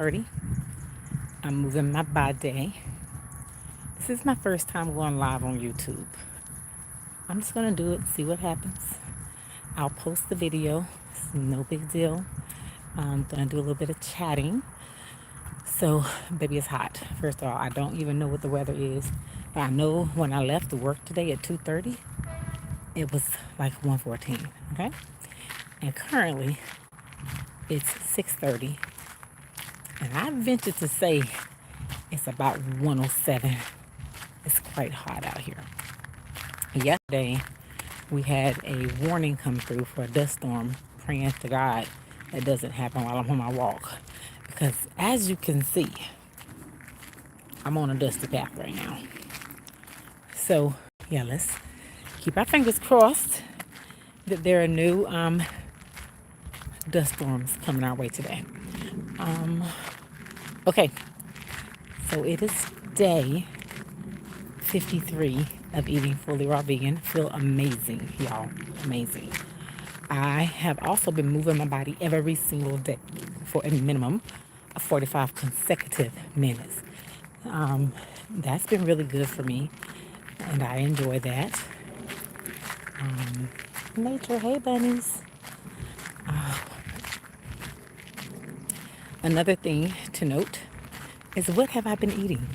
30. I'm moving my body. This is my first time going live on YouTube. I'm just gonna do it, see what happens. I'll post the video. It's no big deal. I'm gonna do a little bit of chatting. So, baby, it's hot. First of all, I don't even know what the weather is. But I know when I left to work today at 2:30, it was like 114. Okay, and currently it's 6:30, and I venture to say it's about 107. It's quite hot out here. Yesterday, we had a warning come through for a dust storm. Praying to God that doesn't happen while I'm on my walk. Because as you can see, I'm on a dusty path right now. So, yeah, let's keep our fingers crossed that there are new dust storms coming our way today. Okay, so it is day 53 of eating fully raw vegan. Feel amazing, y'all. Amazing. I have also been moving my body every single day for a minimum of 45 consecutive minutes. That's been really good for me, and I enjoy that. Nature, hey bunnies. Another thing to note is what have I been eating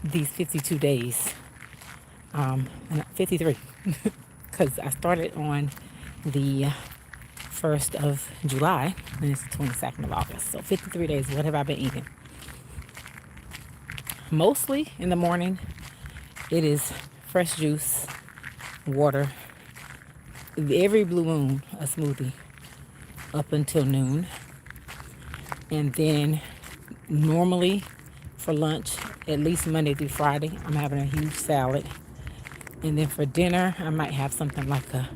these 52 days? 53, because I started on the 1st of July and it's the 22nd of August. So 53 days, what have I been eating? Mostly in the morning, it is fresh juice, water, every blue moon, a smoothie up until noon. And then normally for lunch, at least Monday through Friday, I'm having a huge salad. And then for dinner, I might have something like a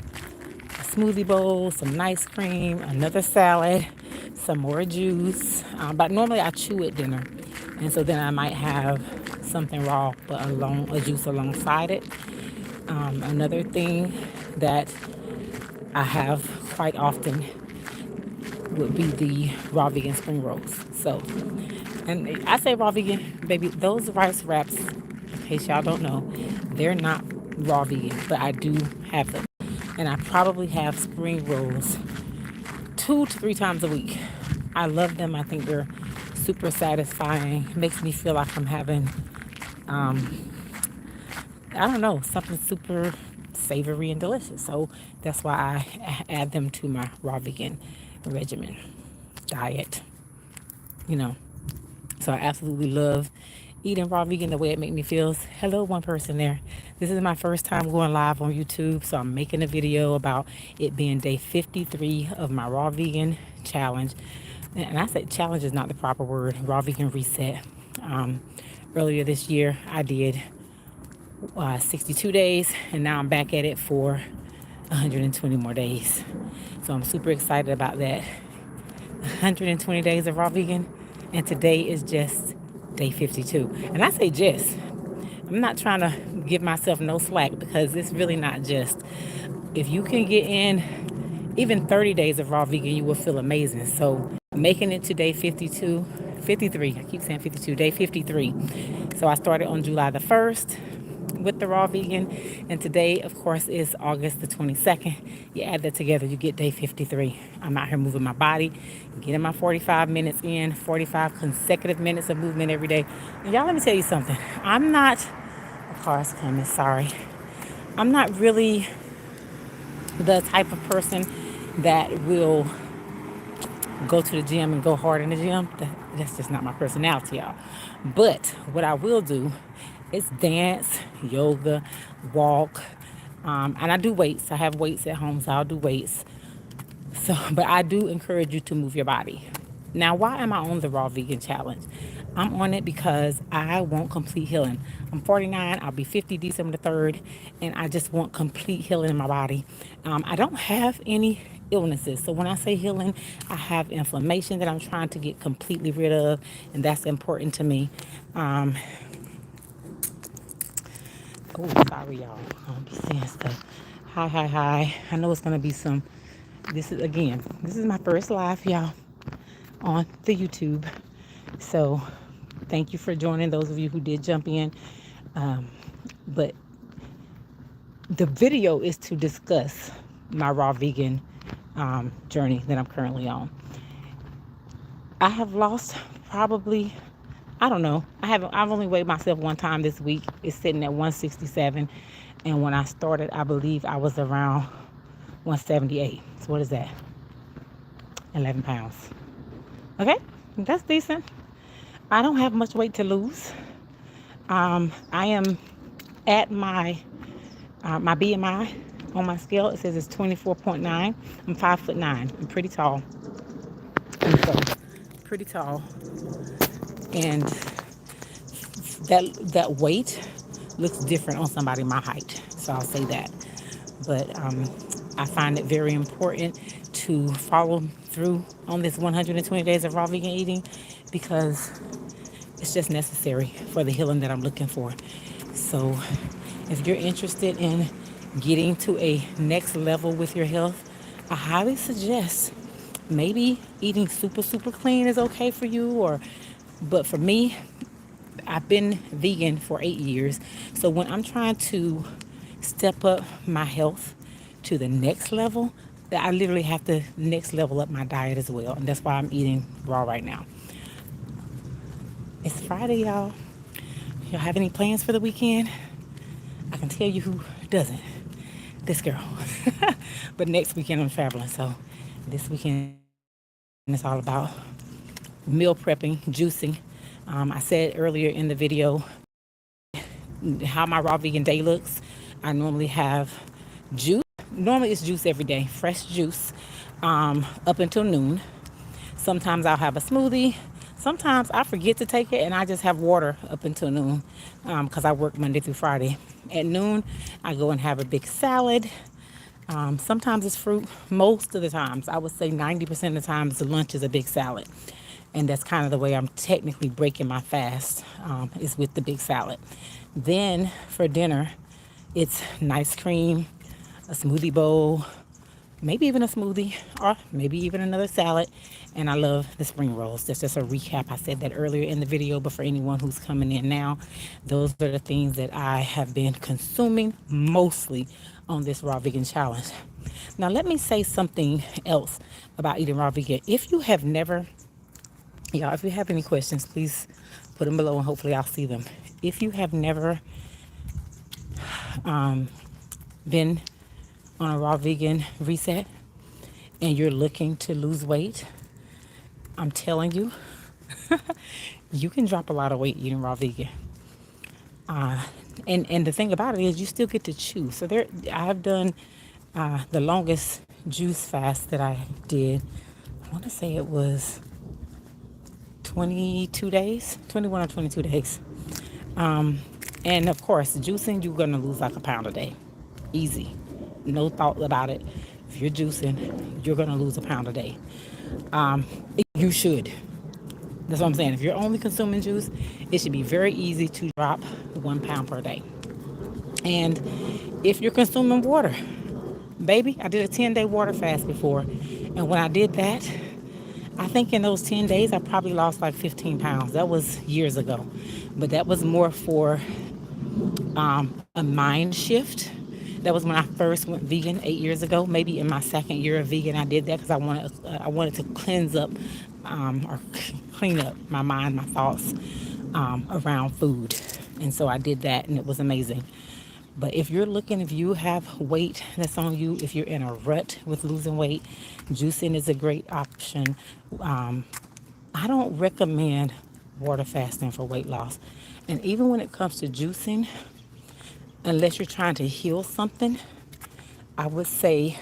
smoothie bowl, some ice cream, another salad, some more juice. But normally I chew at dinner. And so then I might have something raw, but a juice alongside it. Another thing that I have quite often would be the raw vegan spring rolls. So, and I say raw vegan, baby, those rice wraps, in case y'all don't know, they're not raw vegan, but I do have them. And I probably have spring rolls 2 to 3 times a week. I love them. I think they're super satisfying. Makes me feel like I'm having, I don't know, something super savory and delicious. So that's why I add them to my raw vegan regimen, diet, you know. So I absolutely love eating raw vegan the way it makes me feel. Hello, one person there. This is my first time going live on YouTube, so I'm making a video about it being day 53 of my raw vegan challenge. And I say challenge is not the proper word, raw vegan reset. Earlier this year, I did 62 days, and now I'm back at it for 120 more days. So I'm super excited about that. 120 days of raw vegan, and today is just day 52. And I say just, I'm not trying to give myself no slack because it's really not just. If you can get in even 30 days of raw vegan, you will feel amazing. So making it to day 52, 53, I keep saying 52, day 53. So I started on July the 1st with the raw vegan, and today of course is August the 22nd. You add that together, you get day 53. I'm out here moving my body, getting my 45 minutes in, 45 consecutive minutes of movement every day. And y'all, let me tell you something. A car's coming, sorry. I'm not really the type of person that will go to the gym and go hard in the gym. That's just not my personality, y'all. But what I will do is dance, yoga, walk, and I do weights. I have weights at home, so I'll do weights. So, but I do encourage you to move your body. Now, why am I on the raw vegan challenge? I'm on it because I want complete healing. I'm 49. I'll be 50 December the 3rd, and I just want complete healing in my body. I don't have any illnesses. So when I say healing, I have inflammation that I'm trying to get completely rid of, and that's important to me. Oh, sorry, y'all. I'll be saying stuff. Hi, hi, hi. I know it's going to be some. This is my first live, y'all. on the YouTube. So thank you for joining, those of you who did jump in. But the video is to discuss my raw vegan journey that I'm currently on. I have lost probably, I don't know. I've only weighed myself one time this week. It's sitting at 167. And when I started, I believe I was around 178. So what is that? 11 pounds. Okay, that's decent. I don't have much weight to lose. I am at my BMI on my scale. It says it's 24.9. I'm 5'9". I'm pretty tall. And so, pretty tall. And that weight looks different on somebody my height. So I'll say that. But I find it very important to follow through on this 120 days of raw vegan eating because it's just necessary for the healing that I'm looking for. So if you're interested in getting to a next level with your health, I highly suggest maybe eating super clean is okay for you, but for me, I've been vegan for 8 years. So when I'm trying to step up my health to the next level, I literally have to next level up my diet as well. And that's why I'm eating raw right now. It's Friday, y'all. Y'all have any plans for the weekend? I can tell you who doesn't. This girl. But next weekend I'm traveling. So this weekend is all about meal prepping, juicing. I said earlier in the video how my raw vegan day looks. I normally have juice. Normally it's juice every day, fresh juice, up until noon. Sometimes I'll have a smoothie. Sometimes I forget to take it and I just have water up until noon because I work Monday through Friday. At noon, I go and have a big salad. Sometimes it's fruit. Most of the times, I would say 90% of the times, the lunch is a big salad. And that's kind of the way I'm technically breaking my fast, is with the big salad. Then for dinner, it's nice cream, a smoothie bowl, maybe even a smoothie, or maybe even another salad. And I love the spring rolls. That's just a recap. I said that earlier in the video, but for anyone who's coming in now, those are the things that I have been consuming mostly on this raw vegan challenge. Now, let me say something else about eating raw vegan. If you have never, y'all, if you have any questions, please put them below and hopefully I'll see them. If you have never been on a raw vegan reset and you're looking to lose weight, I'm telling you, you can drop a lot of weight eating raw vegan. And the thing about it is you still get to choose. So I've done the longest juice fast that I did. I want to say it was 22 days, 21 or 22 days. And of course, juicing, you're going to lose like a pound a day. Easy. No thought about it. If you're juicing, you're going to lose a pound a day. You should. That's what I'm saying. If you're only consuming juice, it should be very easy to drop 1 pound per day. And if you're consuming water, baby, I did a 10-day water fast before. And when I did that, I think in those 10 days, I probably lost like 15 pounds. That was years ago. But that was more for a mind shift. That was when I first went vegan 8 years ago. Maybe in my second year of vegan, I did that because I wanted to cleanse up or clean up my mind, my thoughts around food. And so I did that, and it was amazing. But if you have weight that's on you, if you're in a rut with losing weight, juicing is a great option. I don't recommend water fasting for weight loss. And even when it comes to juicing, unless you're trying to heal something, I would say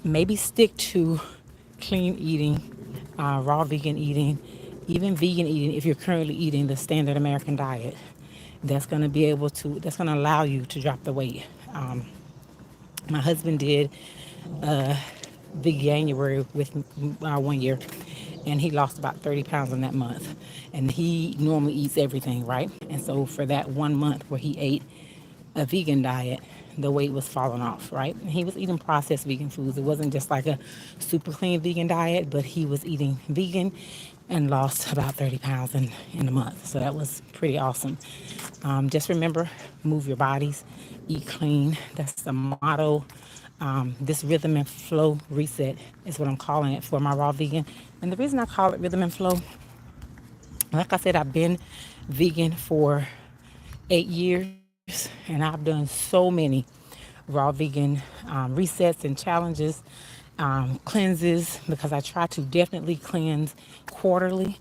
maybe stick to clean eating, raw vegan eating, even vegan eating if you're currently eating the standard American diet. That's going to allow you to drop the weight. My husband did big January with 1 year, and he lost about 30 pounds in that month. And he normally eats everything, right? And so for that 1 month where he ate a vegan diet, the weight was falling off, right? And he was eating processed vegan foods. It wasn't just like a super clean vegan diet, but he was eating vegan and lost about 30 pounds in a month. So that was pretty awesome. Just remember, move your bodies, eat clean. That's the motto. This rhythm and flow reset is what I'm calling it for my raw vegan. And the reason I call it rhythm and flow, like I said, I've been vegan for 8 years and I've done so many raw vegan resets and challenges, cleanses, because I try to definitely cleanse quarterly.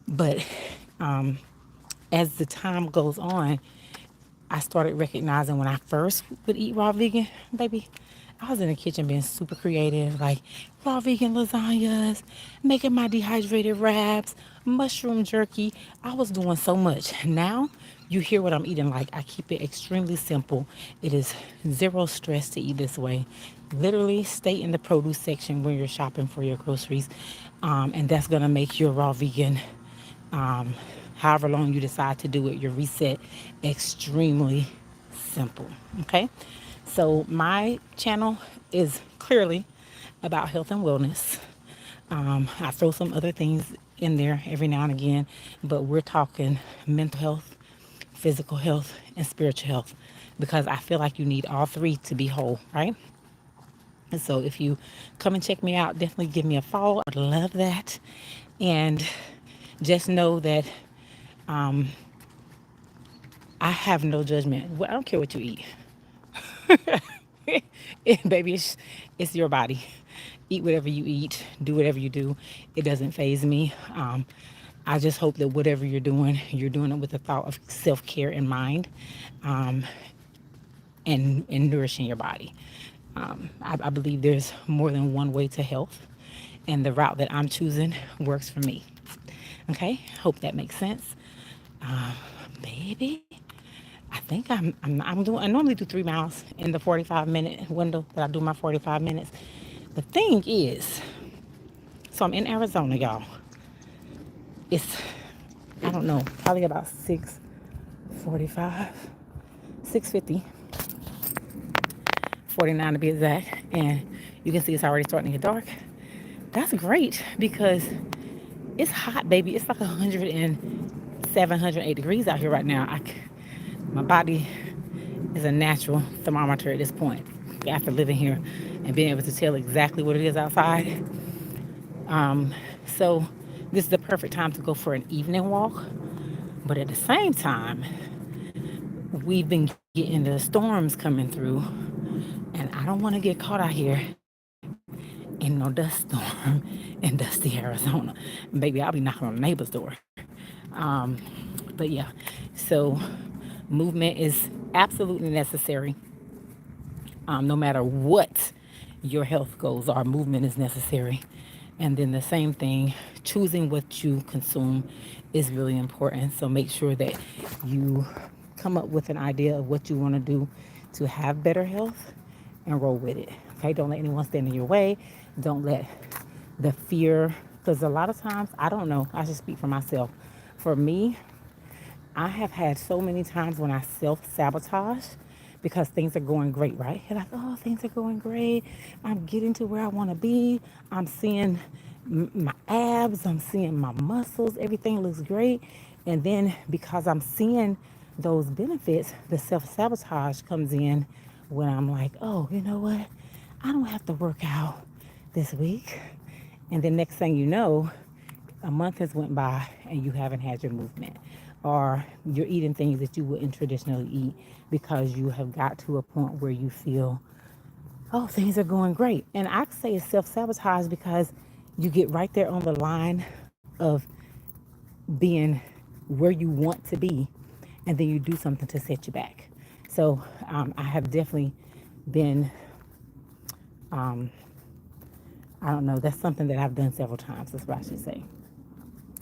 But as the time goes on, I started recognizing when I first would eat raw vegan, baby, I was in the kitchen being super creative, like raw vegan lasagnas, making my dehydrated wraps, mushroom jerky. I was doing so much. Now you hear what I'm eating like. I keep it extremely simple. It is zero stress to eat this way. Literally stay in the produce section when you're shopping for your groceries. And that's going to make your raw vegan um, however long you decide to do it, your reset, extremely simple. Okay, so my channel is clearly about health and wellness. I throw some other things in there every now and again, but we're talking mental health, physical health, and spiritual health, because I feel like you need all three to be whole, right? And so if you come and check me out, definitely give me a follow. I'd love that. And just know that I have no judgment. Well, I don't care what you eat. Baby, it's your body. Eat whatever you eat, do whatever you do. It doesn't faze me. I just hope that whatever you're doing it with the thought of self care in mind, um, and nourishing your body. I believe there's more than one way to health, and the route that I'm choosing works for me. Okay, hope that makes sense. Um, Baby, I think I'm doing. I normally do 3 miles in the 45-minute window that I do my 45 minutes. The thing is, so I'm in Arizona, y'all. It's, I don't know, probably about 6:45, 6:50, 49 to be exact. And you can see it's already starting to get dark. That's great because it's hot, baby. It's like 107, 108 degrees out here right now. My body is a natural thermometer at this point. After living here and being able to tell exactly what it is outside. So this is the perfect time to go for an evening walk. But at the same time, we've been getting the storms coming through. And I don't want to get caught out here in no dust storm in dusty Arizona. Baby, I'll be knocking on the neighbor's door. Um, but yeah, so movement is absolutely necessary. No matter what your health goals are, movement is necessary. And then the same thing, choosing what you consume is really important. So make sure that you come up with an idea of what you want to do to have better health and roll with it. Okay, don't let anyone stand in your way. Don't let the fear, because a lot of times, I don't know, I should speak for myself. For me, I have had so many times when I self sabotage because things are going great, right? You're like, oh, things are going great. I'm getting to where I want to be. I'm seeing my abs, I'm seeing my muscles, everything looks great. And then because I'm seeing those benefits, the self sabotage comes in when I'm like, oh, you know what? I don't have to work out this week. And then next thing you know, a month has went by and you haven't had your movement, or you're eating things that you wouldn't traditionally eat because you have got to a point where you feel, oh, things are going great. And I say it's self-sabotage because you get right there on the line of being where you want to be, and then you do something to set you back. So I have definitely been, um, I don't know, that's something that I've done several times, that's what I should say.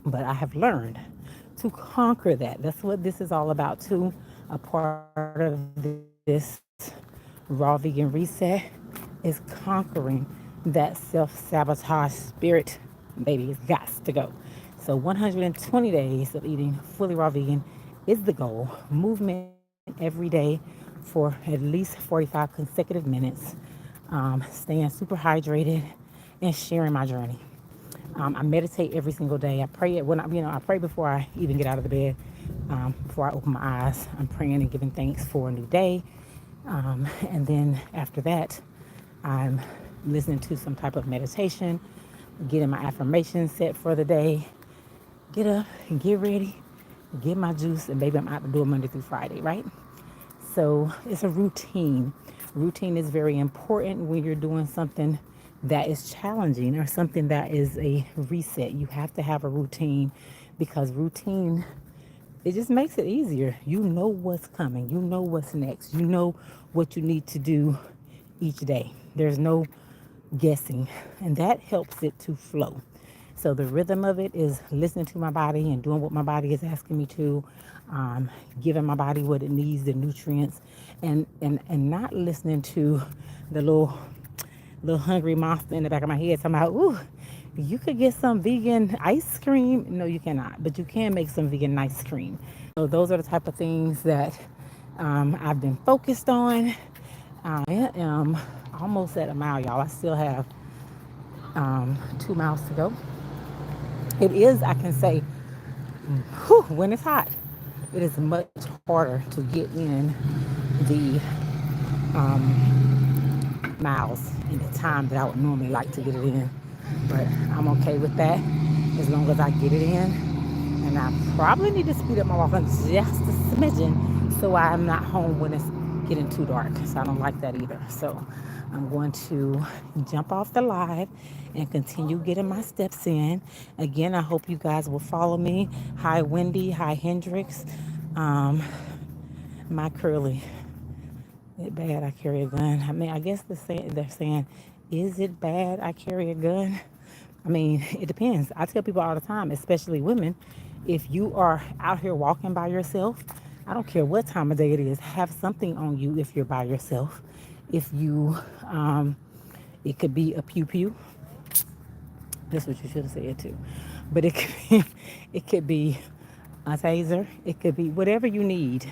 But I have learned to conquer that. That's what this is all about too. A part of this raw vegan reset is conquering that self-sabotage spirit. Baby, it's got to go. So 120 days of eating fully raw vegan is the goal. Movement every day for for at least 45 consecutive minutes, staying super hydrated and sharing my journey. I meditate every single day. I pray when I pray before I even get out of the bed. Before I open my eyes, I'm praying and giving thanks for a new day. And then after that, I'm listening to some type of meditation, getting my affirmations set for the day, get up and get ready, get my juice, and baby, I'm out to do it Monday through Friday, right? So it's a routine. Routine is very important when you're doing something that is challenging or something that is a reset. You have to have a routine because routine, it just makes it easier. You know what's coming. You know what's next. You know what you need to do each day. There's no guessing, and that helps it to flow. So the rhythm of it is listening to my body and doing what my body is asking me to, giving my body what it needs, the nutrients, and not listening to the little hungry monster in the back of my head talking about, ooh, you could get some vegan ice cream. No, you cannot, but you can make some vegan ice cream. So those are the type of things that I've been focused on. I am almost at a mile, y'all. I still have 2 miles to go. It is, I can say, when it's hot, it is much harder to get in the miles in the time that I would normally like to get it in. But I'm okay with that as long as I get it in. And I probably need to speed up my walking just a smidgen so I'm not home when it's getting too dark. So I don't like that either. So I'm going to jump off the live and continue getting my steps in. Again, I hope you guys will follow me. Hi, Wendy. Hi, Hendrix. My curly. Is it bad I carry a gun? I mean, I guess they're saying, is it bad I carry a gun? I mean, it depends. I tell people all the time, especially women, if you are out here walking by yourself, I don't care what time of day it is, have something on you if you're by yourself. If you, it could be a pew pew. That's what you should have said too. But it could be a taser. It could be whatever you need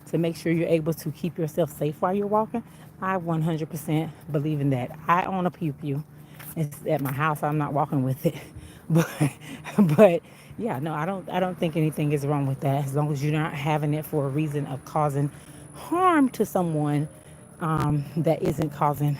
to make sure you're able to keep yourself safe while you're walking. I 100% believe in that. I own a pew pew. It's at my house. I'm not walking with it, but but yeah, no, I don't think anything is wrong with that as long as you're not having it for a reason of causing harm to someone that isn't causing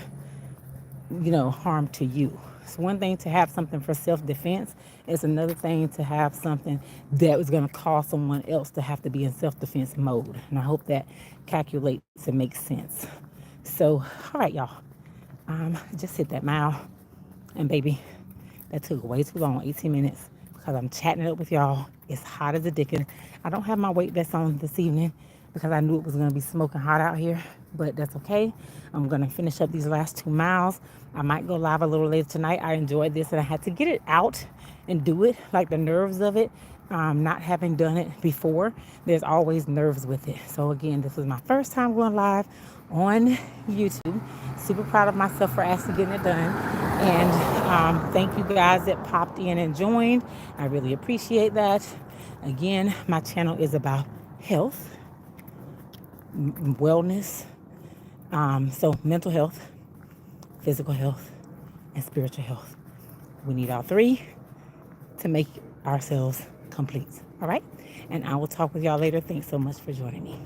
harm to you. It's one thing to have something for self-defense. It's another thing to have something that was going to cause someone else to have to be in self-defense mode. And I hope that calculates and makes sense. So, all right, y'all. Just hit that mile. And baby, that took way too long, 18 minutes, because I'm chatting it up with y'all. It's hot as a dickens. I don't have my weight vest on this evening because I knew it was going to be smoking hot out here, but that's okay. I'm going to finish up these last 2 miles. I might go live a little later tonight. I enjoyed this and I had to get it out and do it, like the nerves of it. Not having done it before, there's always nerves with it. So again, this was my first time going live on YouTube. Super proud of myself for actually getting it done. And thank you guys that popped in and joined. I really appreciate that. Again, my channel is about health, wellness, so mental health, physical health, and spiritual health. We need all three to make ourselves complete. All right? And I will talk with y'all later. Thanks so much for joining me.